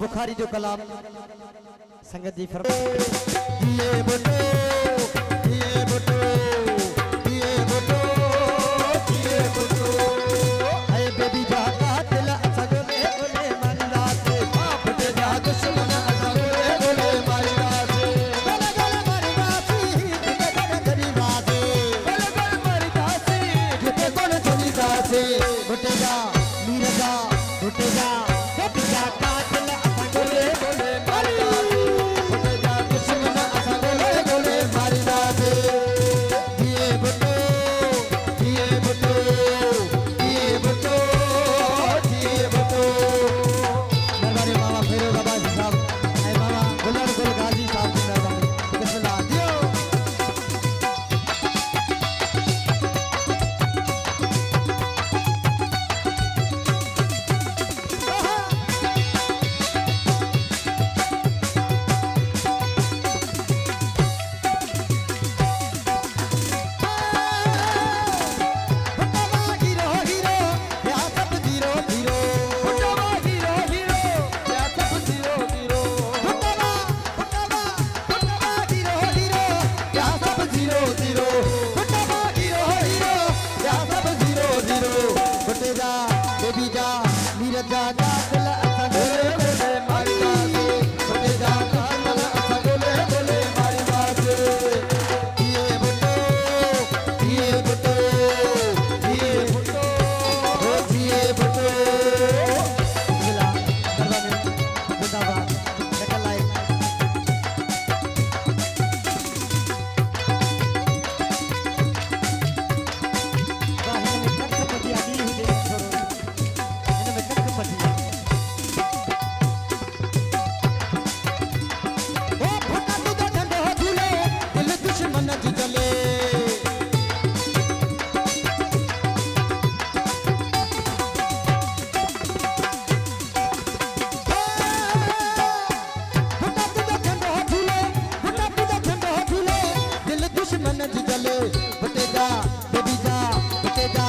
बुखारी जो कलाम संगत जी ये बटो ये बटो ये बटो ये बटो है बेबी जा दिल सगले बोले मंदा से बाप दे जा दुश्मन सगले बोले मारदा से गल गल मारदा सी गल गरीबा से गल गल मारदा सी जिते कोन चलीदा से बटेगा मीरजा बटेगा बटेगा का दिल सगले बोले मारदा से बटेगा दुश्मन सगले बोले मारदा से ये बटो ये बटो ये बटो ये बटो मेहरबानी मामा फेरोज अब्बासी साहब ए मामा गुलर गुल गाजी साहब की मेहरबानी बिस्मिल्लाह दियो बटेगा बेबी जा बटेगा